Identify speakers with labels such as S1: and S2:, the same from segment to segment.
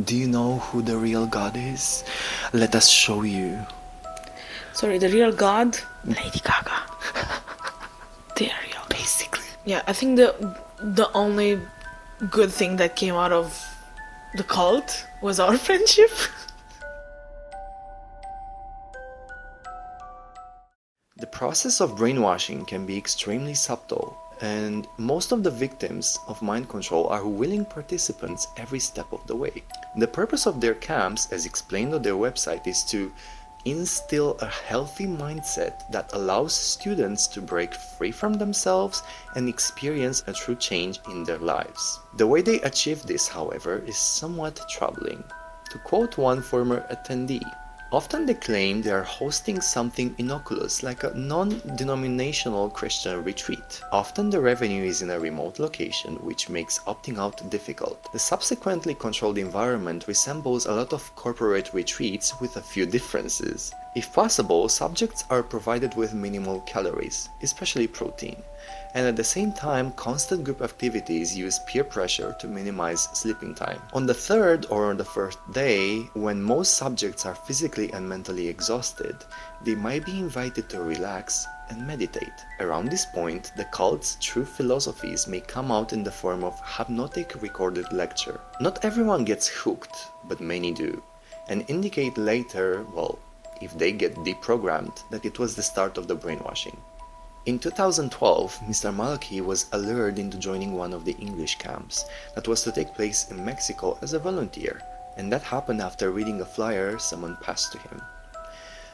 S1: Do you know who the real God is? Let us show you.
S2: Sorry, the real God? Lady Gaga. They are real, basically. Yeah, I think the only good thing that came out of the cult was our friendship.
S1: The process of brainwashing can be extremely subtle, and most of the victims of mind control are willing participants every step of the way. The purpose of their camps, as explained on their website, is to instill a healthy mindset that allows students to break free from themselves and experience a true change in their lives. The way they achieve this, however, is somewhat troubling. To quote one former attendee, often they claim they are hosting something innocuous like a non-denominational Christian retreat. Often the revenue is in a remote location, which makes opting out difficult. The subsequently controlled environment resembles a lot of corporate retreats with a few differences. If possible, subjects are provided with minimal calories, especially protein. And at the same time, constant group activities use peer pressure to minimize sleeping time. On the third or on the first day, when most subjects are physically and mentally exhausted, they might be invited to relax and meditate. Around this point, the cult's true philosophies may come out in the form of hypnotic recorded lecture. Not everyone gets hooked, but many do, and indicate later, well, if they get deprogrammed, that it was the start of the brainwashing. In 2012, Mr. Malki was allured into joining one of the English camps that was to take place in Mexico as a volunteer, and that happened after reading a flyer someone passed to him.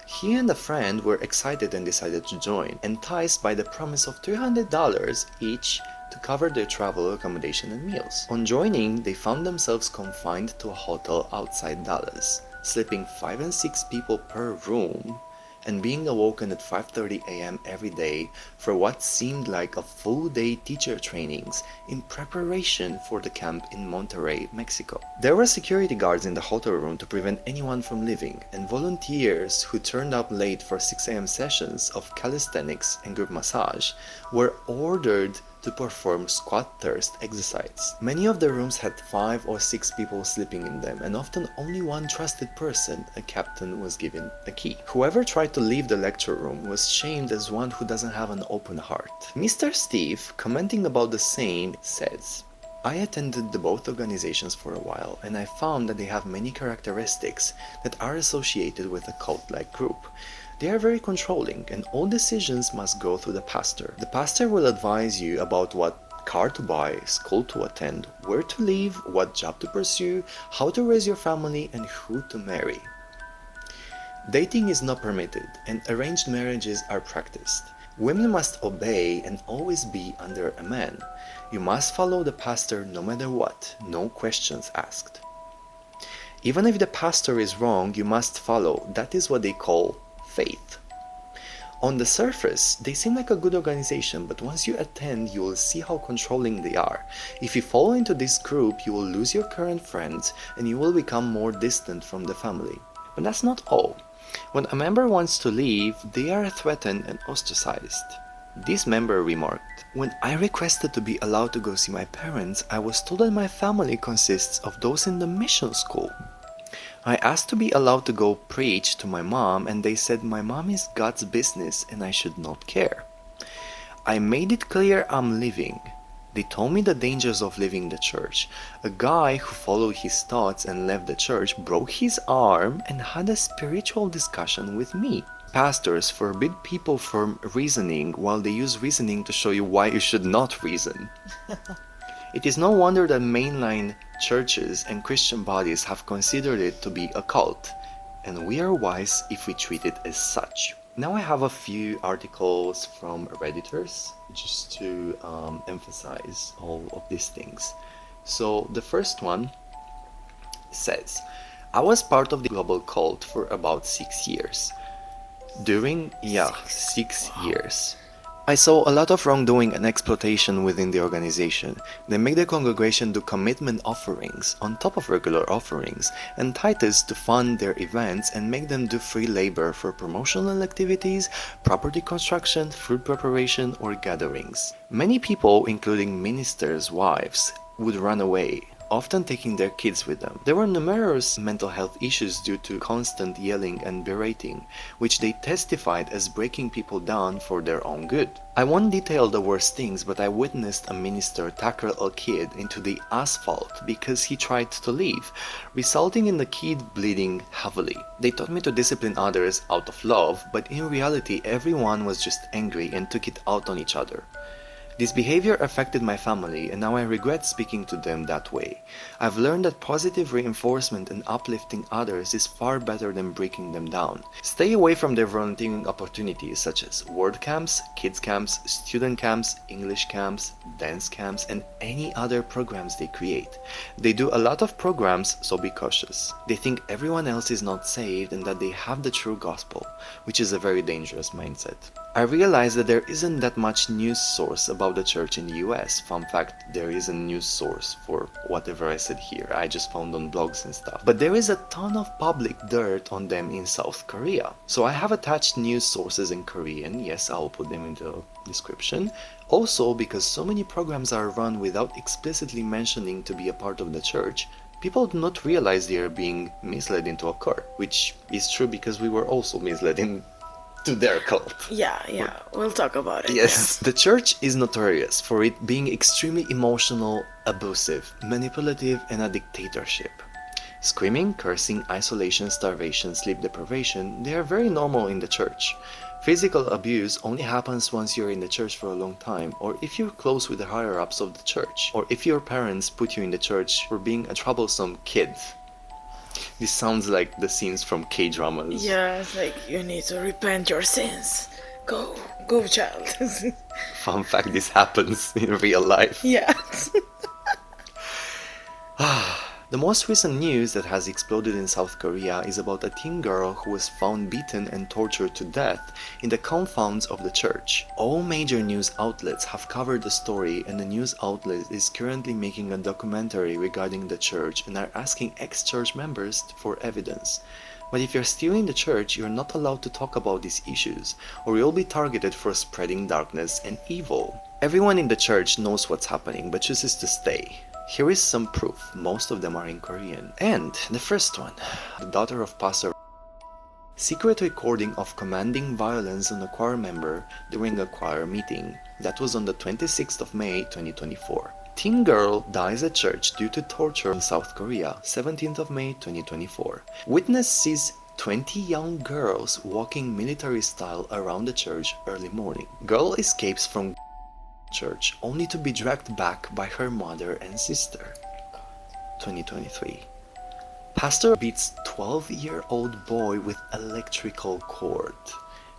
S1: He and a friend were excited and decided to join, enticed by the promise of $300 each to cover their travel, accommodation, and meals. On joining, they found themselves confined to a hotel outside Dallas, sleeping 5 and 6 people per room, and being awoken at 5:30 a.m. every day for what seemed like a full-day teacher trainings in preparation for the camp in Monterrey, Mexico. There were security guards in the hotel room to prevent anyone from leaving, and volunteers who turned up late for 6 a.m. sessions of calisthenics and group massage were ordered to perform squat thirst exercise. Many of the rooms had 5 or 6 people sleeping in them, and often only one trusted person, a captain, was given a key. Whoever tried to leave the lecture room was shamed as one who doesn't have an open heart. Mr. Steve, commenting about the same, says, I attended the both organizations for a while, and I found that they have many characteristics that are associated with a cult-like group. They are very controlling, and all decisions must go through the pastor. The pastor will advise you about what car to buy, school to attend, where to live, what job to pursue, how to raise your family, and who to marry. Dating is not permitted, and arranged marriages are practiced. Women must obey and always be under a man. You must follow the pastor no matter what, no questions asked. Even if the pastor is wrong, you must follow. That is what they call faith. On the surface, they seem like a good organization, but once you attend, you will see how controlling they are. If you fall into this group, you will lose your current friends and you will become more distant from the family. But that's not all. When a member wants to leave, they are threatened and ostracized. This member remarked, when I requested to be allowed to go see my parents, I was told that my family consists of those in the mission school. I asked to be allowed to go preach to my mom, and they said my mom is God's business and I should not care. I made it clear I'm leaving. They told me the dangers of leaving the church. A guy who followed his thoughts and left the church broke his arm and had a spiritual discussion with me. Pastors forbid people from reasoning while they use reasoning to show you why you should not reason. It is no wonder that mainline churches and Christian bodies have considered it to be a cult, and we are wise if we treat it as such. Now I have a few articles from Redditors just to emphasize all of these things. So the first one says, I was part of the global cult for about 6 years. During, 6 years. I saw a lot of wrongdoing and exploitation within the organization. They make the congregation do commitment offerings on top of regular offerings and tithes to fund their events and make them do free labor for promotional activities, property construction, food preparation, or gatherings. Many people, including ministers' wives, would run away often taking their kids with them. There were numerous mental health issues due to constant yelling and berating, which they testified as breaking people down for their own good. I won't detail the worst things, but I witnessed a minister tackle a kid into the asphalt because he tried to leave, resulting in the kid bleeding heavily. They taught me to discipline others out of love, but in reality everyone was just angry and took it out on each other. This behavior affected my family, and now I regret speaking to them that way. I've learned that positive reinforcement and uplifting others is far better than breaking them down. Stay away from their volunteering opportunities such as word camps, kids camps, student camps, English camps, dance camps, and any other programs they create. They do a lot of programs, so be cautious. They think everyone else is not saved and that they have the true gospel, which is a very dangerous mindset. I realized that there isn't that much news source about the church in the US. Fun fact, there is a news source for whatever I said here. I just found on blogs and stuff. But there is a ton of public dirt on them in South Korea. So I have attached news sources in Korean. Yes, I'll put them in the description. Also, because so many programs are run without explicitly mentioning to be a part of the church, people do not realize they are being misled into a cult, which is true because we were also misled to their cult.
S2: Yeah, we'll talk about it.
S1: Yes, the church is notorious for it being extremely emotional, abusive, manipulative, and a dictatorship. Screaming, cursing, isolation, starvation, sleep deprivation, they are very normal in the church. Physical abuse only happens once you're in the church for a long time, or if you're close with the higher-ups of the church, or if your parents put you in the church for being a troublesome kid. This sounds like the scenes from K-dramas.
S2: Yeah, it's like, you need to repent your sins. Go, child.
S1: Fun fact, this happens in real life.
S2: Yeah.
S1: The most recent news that has exploded in South Korea is about a teen girl who was found beaten and tortured to death in the compounds of the church. All major news outlets have covered the story, and the news outlet is currently making a documentary regarding the church and are asking ex-church members for evidence. But if you're still in the church, you're not allowed to talk about these issues, or you'll be targeted for spreading darkness and evil. Everyone in the church knows what's happening but chooses to stay. Here is some proof. Most of them are in Korean. And the first one, the daughter of Pastor. Secret recording of commanding violence on a choir member during a choir meeting. That was on the 26th of May 2024. Teen girl dies at church due to torture in South Korea, 17th of May 2024. Witness sees 20 young girls walking military style around the church early morning. Girl escapes from church only to be dragged back by her mother and sister. 2023. Pastor beats 12-year-old boy with electrical cord.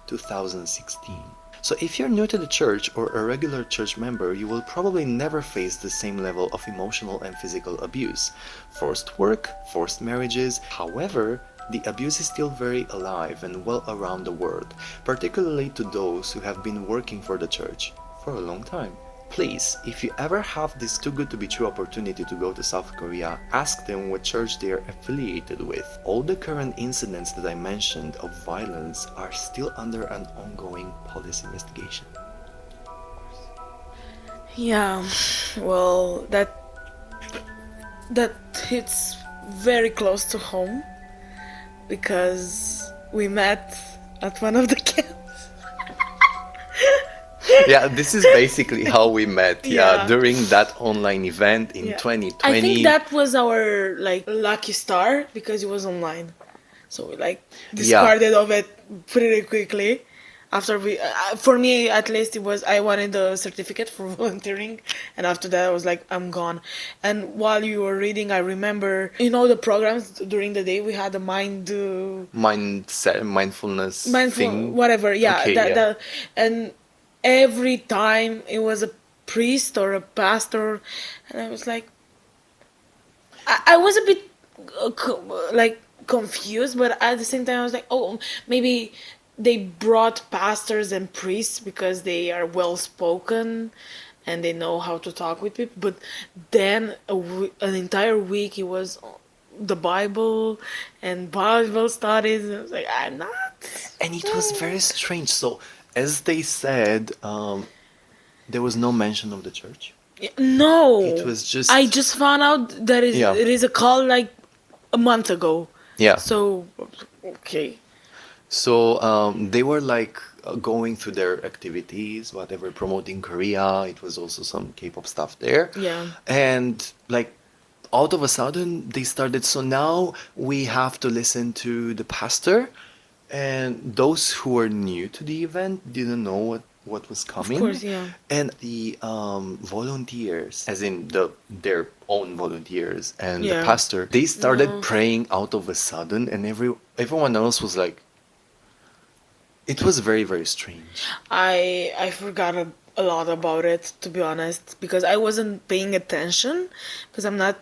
S1: 2016. So if you're new to the church or a regular church member, you will probably never face the same level of emotional and physical abuse. Forced work, forced marriages. However, the abuse is still very alive and well around the world, particularly to those who have been working for the church for a long time. Please, if you ever have this too good to be true opportunity to go to South Korea, ask them what church they are affiliated with. All the current incidents that I mentioned of violence are still under an ongoing police investigation.
S2: Yeah, well, that hits very close to home because we met at one of the camps.
S1: Yeah, this is basically how we met. Yeah, during that online event in 2020.
S2: I think that was our lucky star because it was online, so we discarded of it pretty quickly. After we, for me at least, it was I wanted the certificate for volunteering, and after that I was like, I'm gone. And while you were reading, I remember the programs during the day we had a
S1: mindfulness thing,
S2: whatever. Yeah,
S1: okay,
S2: and every time it was a priest or a pastor, and I was like, I was a bit confused, but at the same time I was like, oh, maybe they brought pastors and priests because they are well spoken and they know how to talk with people. But then an entire week it was the Bible and Bible studies, and I was like, I'm not.
S1: And it was very strange. So as they said, there was no mention of the church.
S2: No,
S1: It was just
S2: I just found out that
S1: yeah,
S2: it is a call like a month ago.
S1: yeah.
S2: So, okay.
S1: So they were like going through their activities, whatever, promoting Korea. It was also some K-pop stuff there.
S2: Yeah.
S1: And like out of a sudden they started, so now we have to listen to the pastor. And those who were new to the event didn't know what was
S2: Of
S1: coming.
S2: course, yeah.
S1: And the volunteers, as in their own volunteers and the
S2: Yeah.
S1: pastor, they started
S2: No.
S1: praying out of a sudden, and everyone else was like, it was very, very strange.
S2: I forgot a lot about it, to be honest, because I wasn't paying attention because I'm not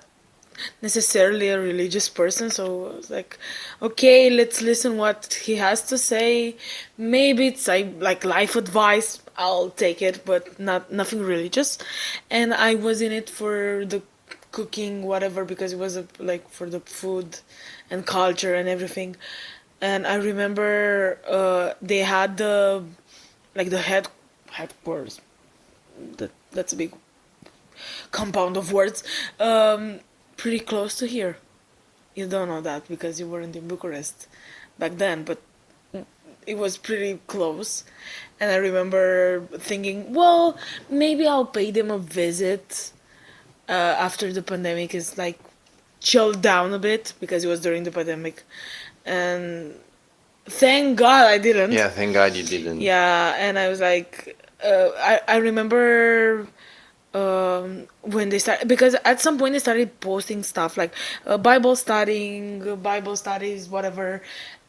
S2: necessarily a religious person, so I was like, okay, let's listen what he has to say. Maybe it's like life advice, I'll take it, but not nothing religious. And I was in it for the cooking, whatever, because it was like for the food and culture and everything. And I remember they had the like the headquarters. That's a big compound of words. Pretty close to here. You don't know that because you weren't in Bucharest back then, but it was pretty close. And I remember thinking, well, maybe I'll pay them a visit after the pandemic is like chilled down a bit because it was during the pandemic. And thank God I didn't.
S1: Yeah, thank God you didn't.
S2: Yeah, and I was like, I remember when they started, because at some point they started posting stuff like Bible studying, Bible studies, whatever,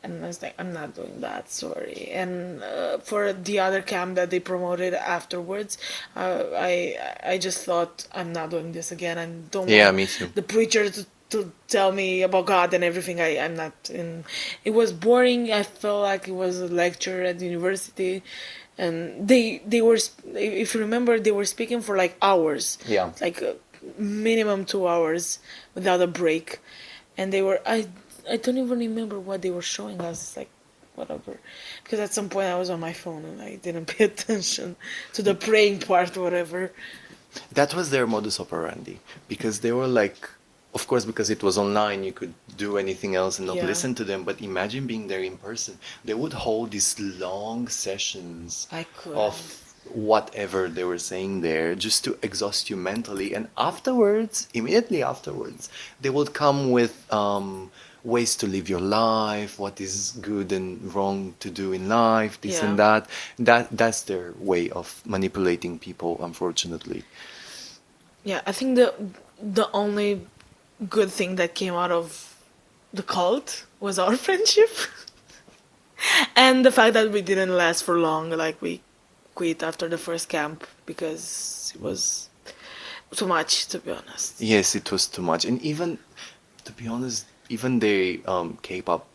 S2: and I was like, I'm not doing that, sorry. And for the other camp that they promoted afterwards, I just thought I'm not doing this again. I don't
S1: Yeah,
S2: want
S1: me too.
S2: the preacher to tell me about God and everything. I'm not in. It was boring. I felt like it was a lecture at the university, and they were, if you remember, they were speaking for like hours,
S1: Yeah.
S2: like minimum 2 hours without a break, and they were I don't even remember what they were showing us, like whatever, because at some point I was on my phone and I didn't pay attention to the praying part, whatever.
S1: That was their modus operandi because they were like, of course, because it was online, you could do anything else and not
S2: Yeah,
S1: listen to them. But imagine being there in person. They would hold these long sessions
S2: I couldn't.
S1: of whatever they were saying there just to exhaust you mentally. And afterwards, immediately afterwards, they would come with ways to live your life, what is good and wrong to do in life, this
S2: Yeah.
S1: and that. That's their way of manipulating people, unfortunately.
S2: Yeah, I think the only good thing that came out of the cult was our friendship. And the fact that we didn't last for long, like we quit after the first camp because it was too much, to be honest.
S1: Yes, it was too much. And even, to be honest, even the K-pop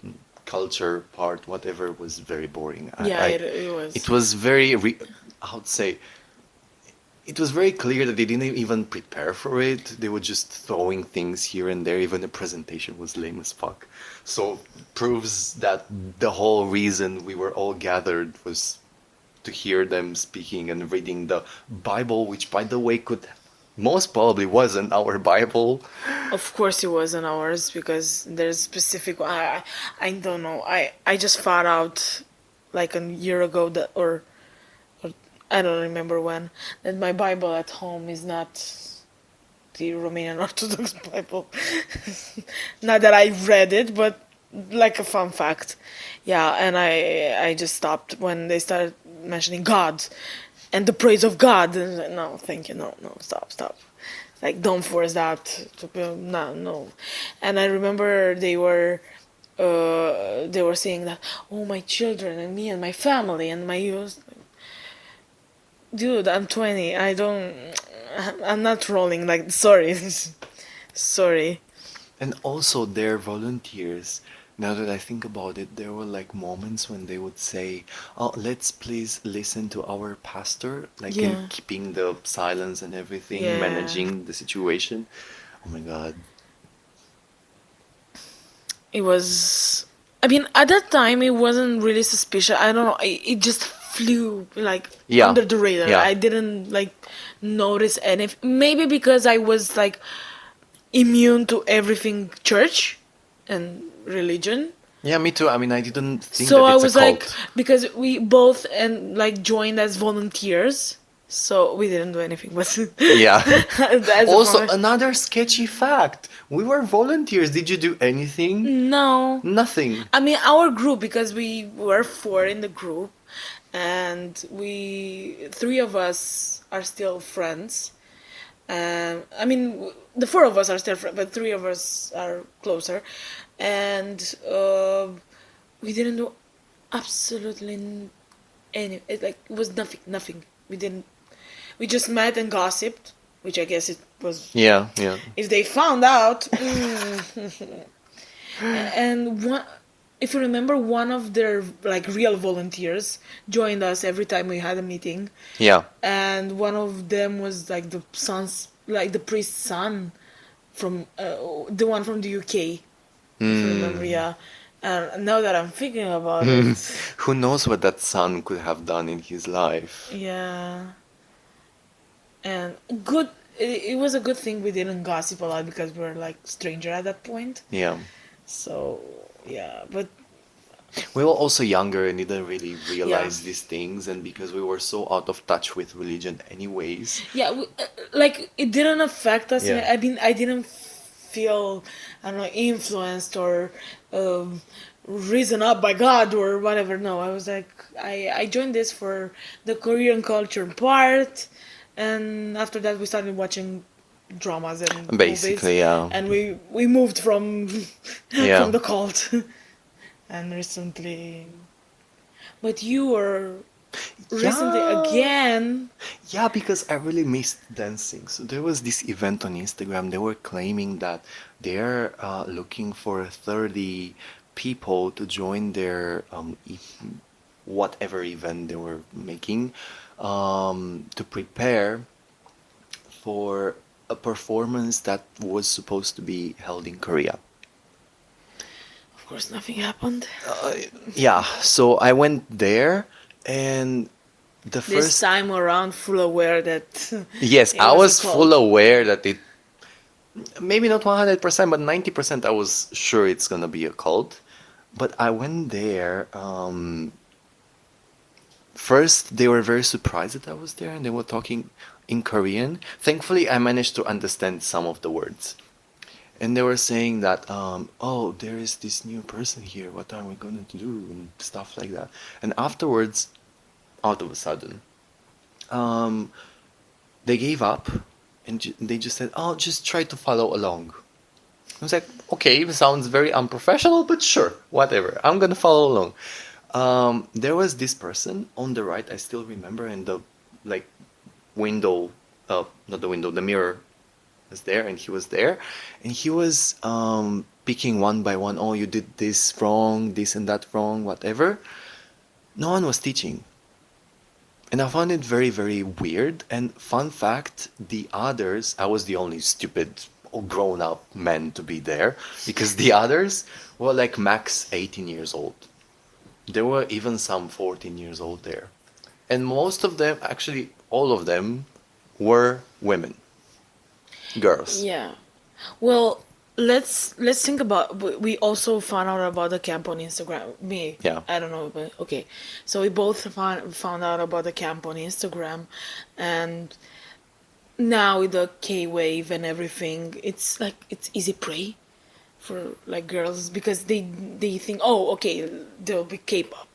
S1: culture part, whatever, was very boring.
S2: Yeah, it
S1: It
S2: was.
S1: was I would say, it was very clear that they didn't even prepare for it. They were just throwing things here and there. Even the presentation was lame as fuck. So proves that the whole reason we were all gathered was to hear them speaking and reading the Bible, which, by the way, could most probably wasn't our Bible.
S2: Of course, it wasn't ours because there's specific. I don't know. I just found out like a year ago that, or I don't remember when, that my Bible at home is not the Romanian Orthodox Bible. Not that I read it, but like a fun fact. Yeah, and I just stopped when they started mentioning God and the praise of God. And I was like, no, thank you, no, stop. Like, don't force that to be, no. And I remember they were saying that, oh, my children and me and my family and my youth. Dude, I'm 20. I'm not rolling like, sorry. Sorry.
S1: And also their volunteers, now that I think about it, there were like moments when they would say, "Oh, let's please listen to our pastor," like in
S2: Yeah.
S1: keeping the silence and everything,
S2: Yeah.
S1: managing the situation. Oh my God.
S2: It was. I mean, at that time, it wasn't really suspicious. I don't know. It just flew like
S1: Yeah.
S2: under the radar.
S1: Yeah.
S2: I didn't like notice anything. Maybe because I was like immune to everything church and religion.
S1: Yeah, me too. I mean, I didn't think
S2: So
S1: that
S2: I
S1: it's a
S2: was like,
S1: cult.
S2: because we both and like joined as volunteers, so we didn't do anything. But
S1: Yeah.
S2: as a
S1: Also,
S2: volunteer,
S1: another sketchy fact. We were volunteers. Did you do anything?
S2: no.
S1: Nothing.
S2: I mean, our group, because we were four in the group, and we three of us are still friends. I mean, the four of us are still friends, but three of us are closer, and we didn't do absolutely any. It was nothing, nothing. We didn't. We just met and gossiped, which I guess it was.
S1: Yeah, yeah.
S2: If they found out, and one, if you remember, one of their like real volunteers joined us every time we had a meeting,
S1: Yeah.
S2: and one of them was like the son's, like the priest's son, from the one from the UK. If you remember, yeah. And now that I'm thinking about it,
S1: Who knows what that son could have done in his life?
S2: yeah, and good. It was a good thing we didn't gossip a lot because we were like stranger at that point.
S1: Yeah.
S2: So yeah, but
S1: We were also younger and didn't really realize
S2: yeah.
S1: these things, and because we were so out of touch with religion, anyways.
S2: Yeah, like it didn't affect us.
S1: Yeah.
S2: I mean, I didn't feel, I don't know, influenced or risen up by God or whatever. No, I was like, I joined this for the Korean culture part, and after that we started watching dramas and movies,
S1: Basically, yeah.
S2: and we moved from
S1: Yeah.
S2: from the cult, and recently, but you were recently
S1: Yeah.
S2: again.
S1: Yeah, because I really missed dancing. So there was this event on Instagram. They were claiming that they're looking for 30 people to join their whatever event they were making to prepare for a performance that was supposed to be held in Korea.
S2: Of course, nothing happened.
S1: Yeah, so I went there and the
S2: This
S1: first.
S2: time around, full aware that
S1: Yes,
S2: it
S1: I
S2: was a
S1: was full
S2: cult.
S1: aware that it, maybe not 100%, but 90% I was sure it's gonna be a cult. But I went there. First, they were very surprised that I was there and they were talking in Korean. Thankfully, I managed to understand some of the words. And they were saying that, oh, there is this new person here. What are we gonna do? And stuff like that. And afterwards, out of a sudden, um, they gave up and they just said, "Oh, just try to follow along." I was like, "Okay, it sounds very unprofessional, but sure, whatever. I'm gonna follow along." There was this person on the right. I still remember, and the like window, not the window, the mirror was there, and he was there, and he was picking one by one. Oh, you did this wrong, this and that wrong, whatever. No one was teaching. And I found it very, very weird. And fun fact, the others, I was the only stupid grown up man to be there because the others were like max 18 years old. There were even some 14 years old there. And most of them, actually all of them, were women, girls.
S2: Yeah. Well, let's think about. We also found out about the camp on Instagram. Me,
S1: Yeah.
S2: I don't know, but okay. So we both found out about the camp on Instagram, and now with the K wave and everything, it's like it's easy prey for like girls because they think, oh, okay, there'll be K-pop,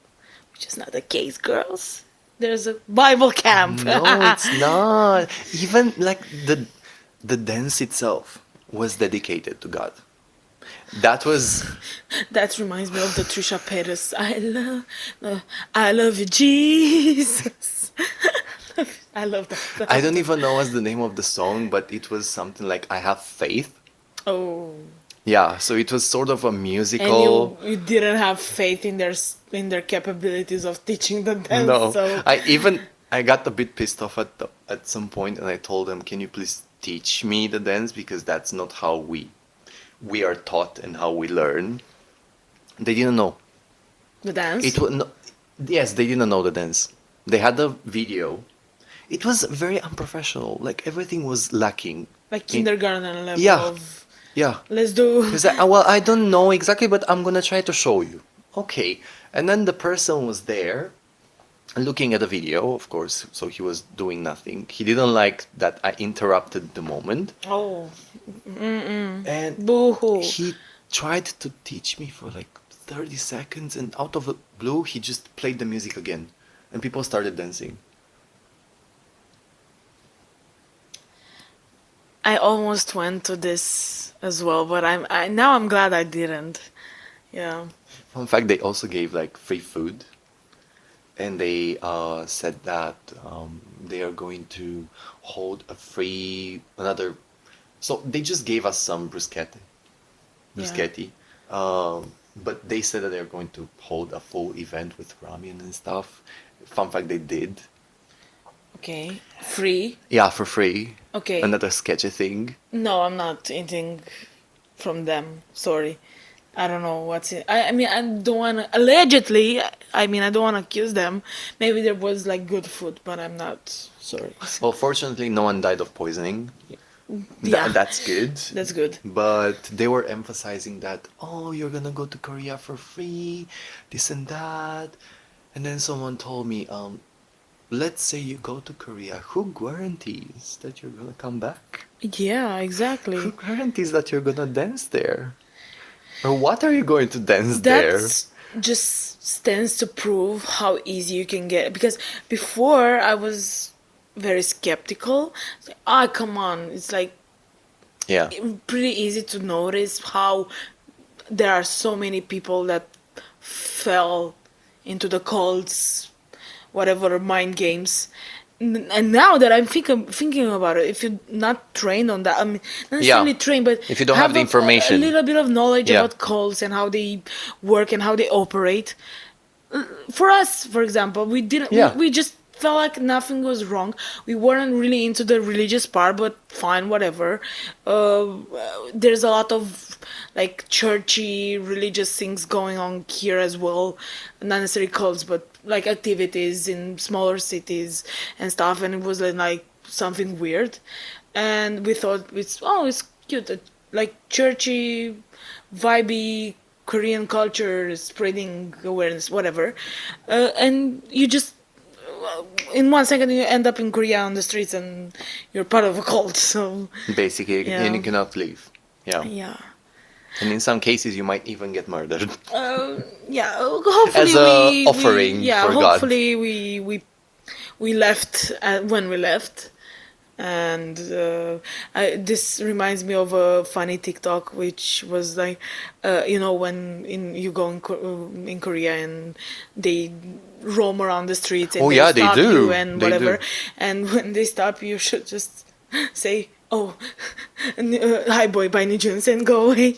S2: which is not the case, girls. There's a Bible camp.
S1: No, it's not. Even like the dance itself was dedicated to God. That was.
S2: That reminds me of the Trisha Paytas. I love you, Jesus. I love that.
S1: I don't even know what's the name of the song, but it was something like I Have Faith.
S2: Oh,
S1: Yeah, so it was sort of a
S2: and
S1: musical.
S2: you didn't have faith in their capabilities of teaching the dance.
S1: No,
S2: So
S1: I got a bit pissed off at some point, and I told them, "Can you please teach me the dance because that's not how we are taught and how we learn." They didn't know.
S2: the dance.
S1: It was no, yes, they didn't know the dance. They had a video. It was very unprofessional. Like everything was lacking.
S2: Like kindergarten level
S1: Yeah,
S2: of
S1: yeah.
S2: let's do.
S1: Because well, I don't know exactly, but I'm gonna try to show you. Okay. And then the person was there looking at the video, of course, so he was doing nothing. He didn't like that I interrupted the moment.
S2: Oh,
S1: And
S2: boo-hoo.
S1: he tried to teach me for like 30 seconds, and out of the blue, he just played the music again. And people started dancing.
S2: I almost went to this as well, but now I'm glad I didn't. Yeah.
S1: Fun fact, they also gave like free food. And they said that they are going to hold a free another. So they just gave us some bruschetti. But they said that they're going to hold a full event with ramen and stuff. Fun fact, they did.
S2: Okay. Free.
S1: Yeah, for free.
S2: Okay.
S1: Another sketchy thing.
S2: No, I'm not eating from them. Sorry. I don't know what's in. I mean, I don't want to. Allegedly, I mean, I don't want to accuse them. Maybe there was like good food, but I'm not. Sorry.
S1: Well, fortunately, no one died of poisoning.
S2: Yeah.
S1: That's good.
S2: That's good.
S1: But they were emphasizing that, oh, you're gonna go to Korea for free, this and that. And then someone told me, let's say you go to Korea, who guarantees that you're gonna come back?
S2: Yeah, exactly.
S1: Who guarantees that you're gonna dance there? Or what are you going to dance there?
S2: That just stands to prove how easy you can get. Because before I was very skeptical. It's like, ah, come on. It's like
S1: Yeah.
S2: pretty easy to notice how there are so many people that fell into the cults, whatever mind games. And now that I'm thinking about it, if you're not trained on that, I mean, not necessarily trained, but
S1: if you don't have the information,
S2: a little bit of knowledge
S1: Yeah.
S2: about cults and how they work and how they operate. For us, for example, we didn't.
S1: Yeah.
S2: We just felt like nothing was wrong. We weren't really into the religious part, but fine, whatever. There's a lot of like churchy religious things going on here as well, not necessarily cults, but like activities in smaller cities and stuff. And it was like something weird, and we thought it's cute, like churchy, vibey Korean culture, spreading awareness, whatever. And you just in 1 second you end up in Korea on the streets and you're part of a cult. So
S1: basically,
S2: Yeah.
S1: and you cannot leave. Yeah.
S2: yeah,
S1: And in some cases, you might even get murdered.
S2: yeah. Hopefully
S1: As a
S2: we
S1: offering
S2: yeah.
S1: for God.
S2: Hopefully we left when we left. And this reminds me of a funny TikTok, which was like, when you go in Korea and they roam around the streets and
S1: Oh, yeah, they
S2: stop
S1: do.
S2: you and
S1: They
S2: whatever.
S1: do.
S2: And when they stop you, should just say, "Oh, hi boy, bye Nijuns," and go away.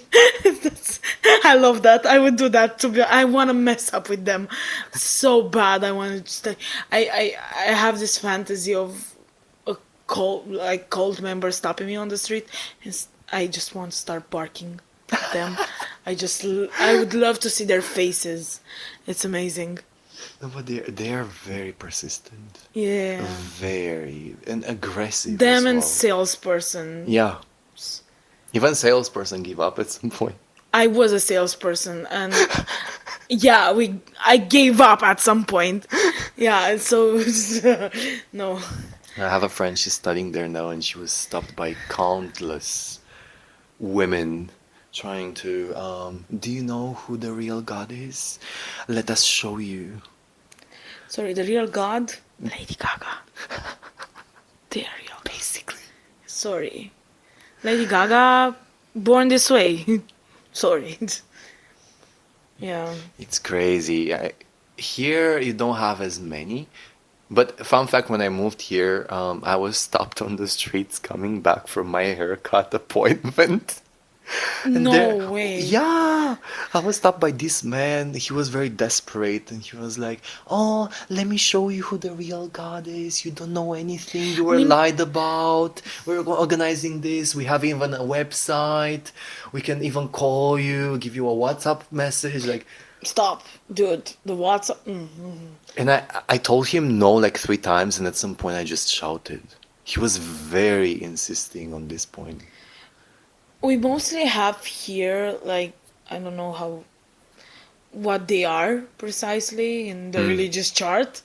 S2: I love that. I would do that to be. I want to mess up with them so bad. I want to just. I have this fantasy of cult members stopping me on the street, and I just want to start barking at them. I would love to see their faces. It's amazing.
S1: No, but they are very persistent.
S2: Yeah.
S1: Very and aggressive.
S2: Them
S1: as
S2: and
S1: well.
S2: salesperson.
S1: Yeah. Even salesperson give up at some point.
S2: I was a salesperson, and yeah, I gave up at some point. Yeah, so no.
S1: I have a friend, she's studying there now, and she was stopped by countless women trying to, do you know who the real God is? Let us show you.
S2: Sorry, the real God? Lady Gaga. The real,
S1: Basically.
S2: sorry. Lady Gaga, born this way. Sorry. Yeah.
S1: It's crazy. Here, you don't have as many. But fun fact, when I moved here, I was stopped on the streets coming back from my haircut appointment. And
S2: No
S1: there,
S2: way.
S1: yeah, I was stopped by this man. He was very desperate, and he was like, "Oh, let me show you who the real God is. You don't know anything. You
S2: I
S1: were
S2: mean,
S1: lied about. We're organizing this. We have even a website. We can even call you, give you a WhatsApp message." Like,
S2: stop, dude. The WhatsApp.
S1: and I told him no like 3 times, and at some point I just shouted. He was very insisting on this point.
S2: We mostly have here, like, I don't know how what they are precisely in the
S1: Mm.
S2: religious chart,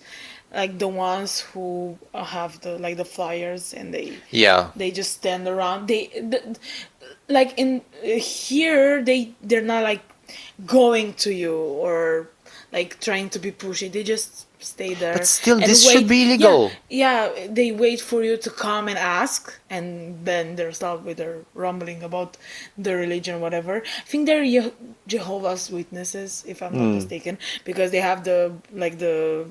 S2: like the ones who have the like the flyers and
S1: Yeah.
S2: they just stand around. Like in here they're not like going to you or like trying to be pushy. They just stay
S1: But
S2: there
S1: still,
S2: and
S1: this should
S2: wait.
S1: be
S2: Yeah,
S1: illegal.
S2: yeah, they wait for you to come and ask, and then they start with their rumbling about the religion, whatever. I think they're Jehovah's Witnesses, if I'm not
S1: Mm.
S2: mistaken, because they have the like the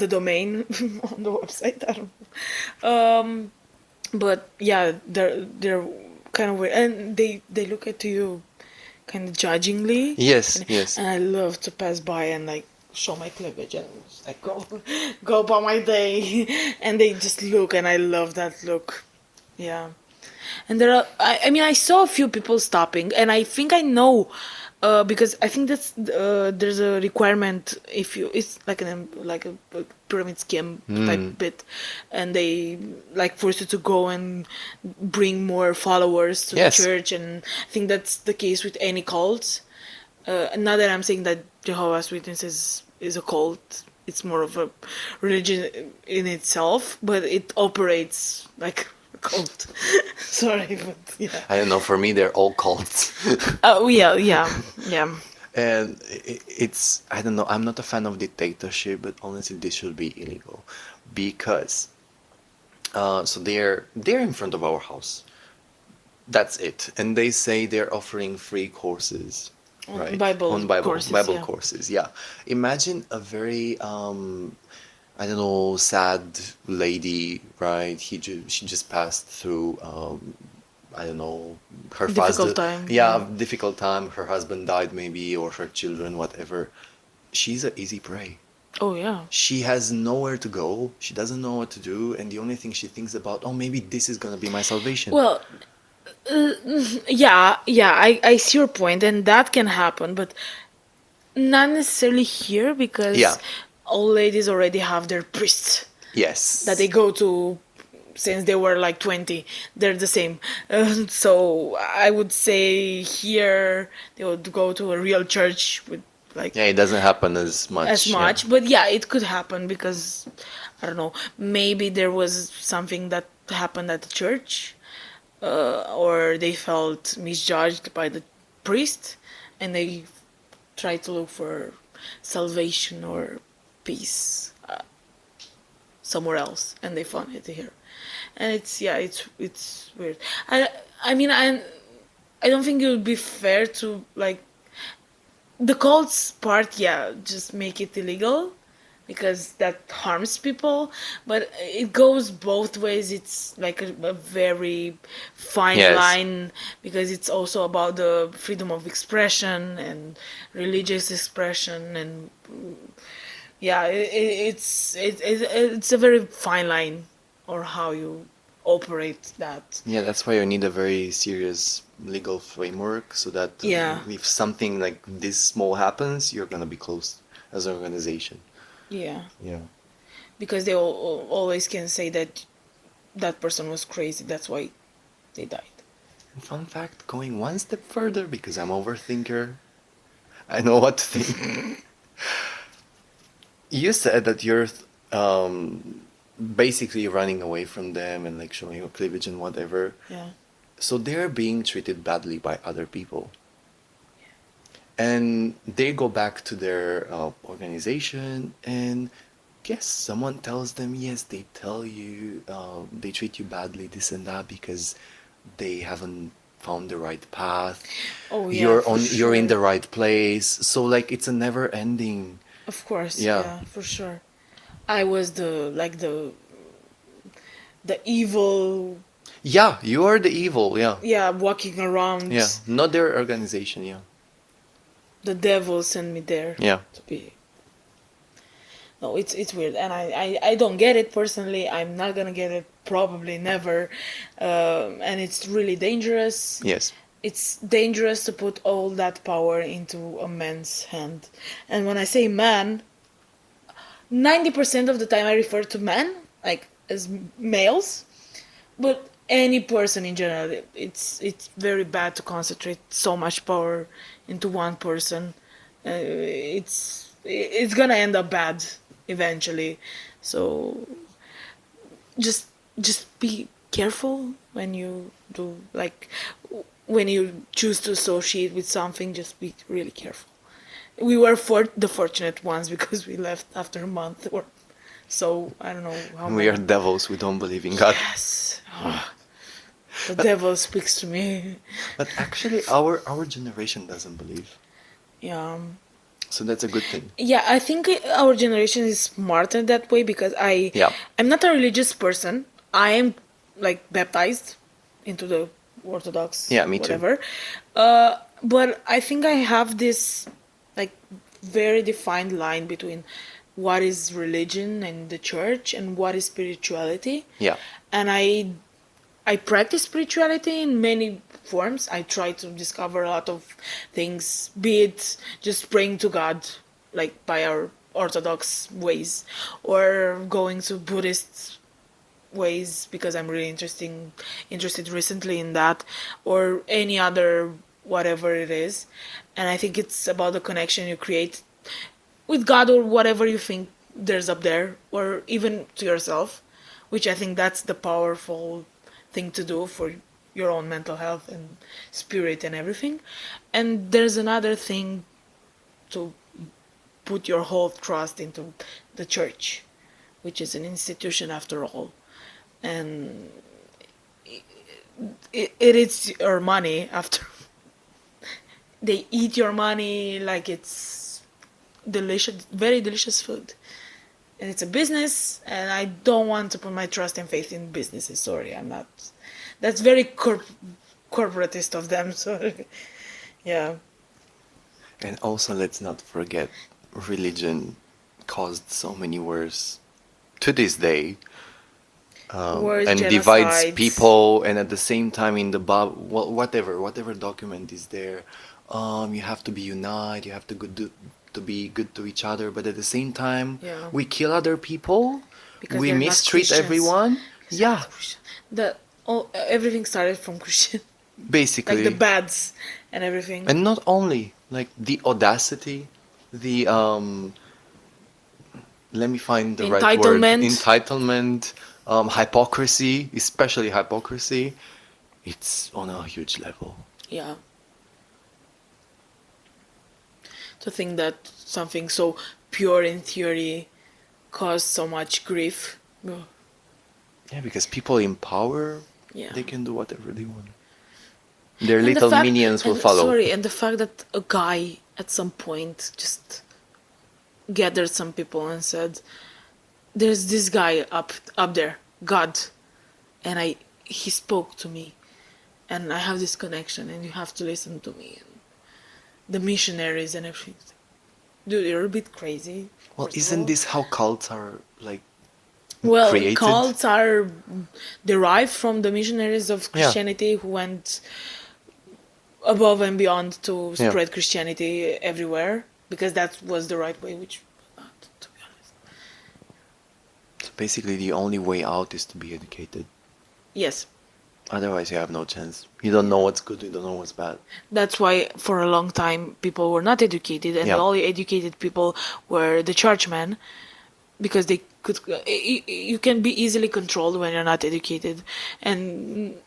S2: domain on the website. I don't know. But yeah, they're kind of weird, and they look at you kind of judgingly,
S1: Yes,
S2: and,
S1: yes.
S2: and I love to pass by and like show my cleavage and just, like go about my day, and they just look, and I love that look. Yeah. And there are, I mean, I saw a few people stopping, and I think I know, because I think that's there's a requirement if you it's like a pyramid scheme type
S1: Mm.
S2: bit, and they like force you to go and bring more followers to the
S1: Yes.
S2: church, and I think that's the case with any cult. Not that I'm saying that Jehovah's Witnesses is a cult. It's more of a religion in itself, but it operates like a cult. Sorry, but yeah.
S1: I don't know. For me, they're all cults.
S2: Oh yeah, yeah, yeah.
S1: And it's, I don't know, I'm not a fan of dictatorship, but honestly, this should be illegal because so they're in front of our house. That's it. And they say they're offering free courses, right?
S2: Bible
S1: On Bible
S2: courses,
S1: Bible
S2: yeah.
S1: courses. Yeah. Imagine a very I don't know, sad lady, right? She just passed through I don't know, her father,
S2: Difficult time, yeah.
S1: yeah, difficult time. Her husband died maybe, or her children, whatever. She's an easy prey.
S2: Oh yeah.
S1: She has nowhere to go. She doesn't know what to do, and the only thing she thinks about, oh, maybe this is gonna be my salvation.
S2: Well, yeah, yeah. I see your point, and that can happen, but not necessarily here
S1: Yeah.
S2: because all ladies already have their priests that they
S1: Yes.
S2: go to since they were like 20. They're the same. So I would say here they would go to a real church with like
S1: Yeah, it doesn't happen as
S2: as
S1: much. Yeah.
S2: much, but yeah, it could happen because I don't know, maybe there was something that happened at the church, or they felt misjudged by the priest, and they tried to look for salvation or peace somewhere else, and they found it here. And it's yeah, it's weird. I mean, I don't think it would be fair to like the cults part. Yeah, just make it illegal because that harms people. But it goes both ways. It's like a very fine
S1: Yes.
S2: line because it's also about the freedom of expression and religious expression and yeah, it's a very fine line or how you operate that.
S1: Yeah, that's why you need a very serious legal framework so that
S2: Yeah,
S1: if something like this small happens, you're gonna be closed as an organization.
S2: yeah,
S1: Yeah.
S2: because they always can say that that person was crazy. That's why they died.
S1: And fun fact, going one step further, because I'm overthinker, I know what to think. You said that you're basically running away from them and like showing your cleavage and whatever.
S2: Yeah,
S1: So they're being treated badly by other people. And they go back to their organization, and yes, someone tells them, yes, they tell you, they treat you badly, this and that, because they haven't found the right path.
S2: oh yeah, for
S1: You're in
S2: sure.
S1: the right place. So like it's a never ending.
S2: Of course,
S1: Yeah.
S2: yeah, for sure. I was the like the evil
S1: Yeah, you are the evil. Yeah.
S2: Yeah, walking around.
S1: Yeah. Not their organization. Yeah.
S2: The devil sent me there
S1: Yeah.
S2: to be. No, it's weird, and I don't get it personally. I'm not gonna get it, probably never, and it's really dangerous.
S1: Yes.
S2: It's dangerous to put all that power into a man's hand, and when I say man, 90% of the time I refer to men, like as males, but any person in general. It's very bad to concentrate so much power into one person. It's gonna end up bad eventually. So just just be careful when you do, like, when you choose to associate with something. Just be really careful. We were the fortunate ones because we left after a month or so. I don't know how
S1: We
S2: many.
S1: are devils. We don't believe in God.
S2: Yes. The devil speaks to me.
S1: But actually, our generation doesn't believe.
S2: Yeah.
S1: So that's a good thing.
S2: Yeah, I think our generation is smarter that way because
S1: Yeah.
S2: I'm not a religious person. I am like baptized into the Orthodox,
S1: Yeah, me too.
S2: whatever. But I think I have this like very defined line between what is religion and the church and what is spirituality.
S1: Yeah.
S2: And I practice spirituality in many forms. I try to discover a lot of things, be it just praying to God, like by our Orthodox ways, or going to Buddhist ways because I'm really interested recently in that, or any other whatever it is. And I think it's about the connection you create with God or whatever you think there's up there, or even to yourself, which I think that's the powerful thing to do for your own mental health and spirit and everything. And there's another thing to put your whole trust into the church, which is an institution after all. And it is your money after. They eat your money like it's delicious, very delicious food. And it's a business, and I don't want to put my trust and faith in businesses. Sorry, I'm not. That's very corporatist of them. Sorry. Yeah.
S1: And also, let's not forget, religion caused so many wars to this day,
S2: Wars,
S1: and divides
S2: genocides.
S1: people. And at the same time, in the whatever document is there, you have to be united. You have to be good to each other. But at the same time,
S2: Yeah.
S1: we kill other people.
S2: Because
S1: We
S2: they're not
S1: mistreat
S2: Christians.
S1: everyone. Yeah,
S2: Everything started from Christian,
S1: basically.
S2: like the bads and everything.
S1: And not only like the audacity, the let me find the right word.
S2: Entitlement.
S1: Entitlement, hypocrisy, especially hypocrisy. It's on a huge level.
S2: Yeah. To think that something so pure in theory caused so much grief. Ugh.
S1: Yeah, because people in power,
S2: Yeah.
S1: they can do whatever they want. Their
S2: And the
S1: little
S2: fact-
S1: minions will
S2: and-
S1: follow.
S2: Sorry, and the fact that a guy at some point just gathered some people and said, "There's this guy up there, God, and he spoke to me, and I have this connection, and you have to listen to me." And the missionaries and everything. Dude, you're a bit crazy.
S1: Well,
S2: first of
S1: isn't
S2: all.
S1: this how cults are like
S2: Well,
S1: created?
S2: cults are derived from the missionaries of
S1: Yeah.
S2: Christianity who went above and beyond to
S1: Yeah.
S2: spread Christianity everywhere because that was the right way, which not, to be honest.
S1: So basically, the only way out is to be educated.
S2: Yes,
S1: Otherwise, you have no chance. You don't know what's good. You don't know what's bad.
S2: that's why for a long time people were not educated, and
S1: Yeah.
S2: the only educated people were the churchmen because they could. You can be easily controlled when you're not educated, and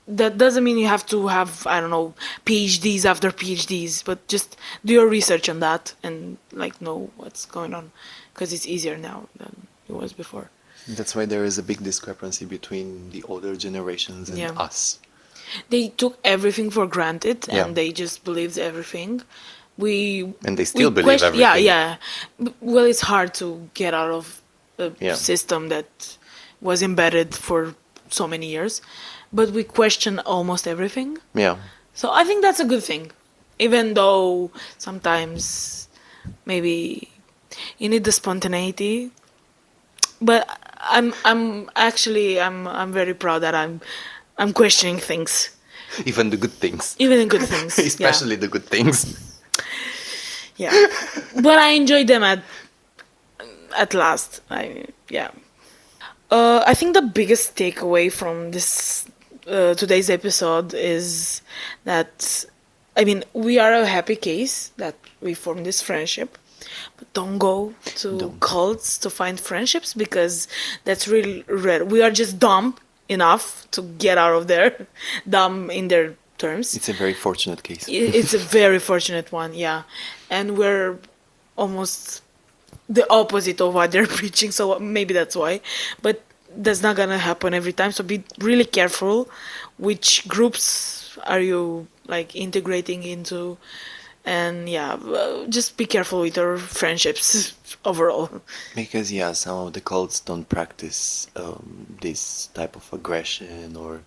S2: that doesn't mean you have to have, I don't know, PhDs after PhDs, but just do your research on that and like know what's going on because it's easier now than it was before.
S1: That's why there is a big discrepancy between the older generations and
S2: Yeah.
S1: us.
S2: They took everything for granted and
S1: Yeah.
S2: they just believed everything.
S1: And they still believe everything.
S2: Yeah, yeah. Well, it's hard to get out of a
S1: Yeah.
S2: system that was embedded for so many years, but we question almost everything.
S1: Yeah.
S2: So I think that's a good thing, even though sometimes maybe you need the spontaneity. But I'm very proud that I'm questioning things,
S1: Even the good things.
S2: even in good things.
S1: Especially the good things.
S2: Yeah, but I enjoyed them at last. I think the biggest takeaway from this today's episode is that, I mean, we are a happy case that we formed this friendship, but don't go to
S1: Don't.
S2: cults to find friendships, because that's really rare. We are just dumb enough to get out of there, dumb in their terms.
S1: It's a very fortunate case.
S2: It's a very fortunate one, yeah, and we're almost the opposite of what they're preaching, so maybe that's why. But that's not gonna happen every time, so be really careful which groups are you like integrating into, and just be careful with your friendships overall.
S1: Because yeah, some of the cults don't practice this type of aggression or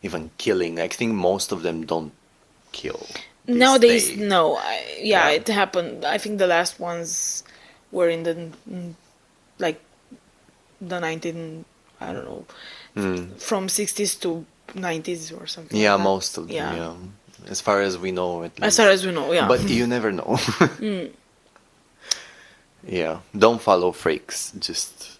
S1: even killing. I think most of them don't kill. They
S2: Nowadays,
S1: stay.
S2: no.
S1: Yeah.
S2: It happened. I think the last ones were in the like the 19, I don't know, from 60s to 90s or something.
S1: Yeah,
S2: like that.
S1: most of them. Yeah. As far as we know, at least.
S2: As far as we know, yeah.
S1: But you never know. Yeah. Don't follow freaks. Just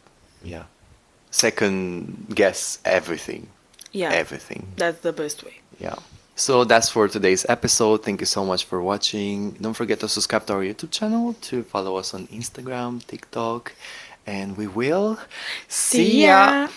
S1: second guess everything.
S2: Yeah,
S1: Everything.
S2: that's the best way.
S1: Yeah. So that's for today's episode. Thank you so much for watching. Don't forget to subscribe to our YouTube channel, to follow us on Instagram, TikTok, and we will
S2: See ya.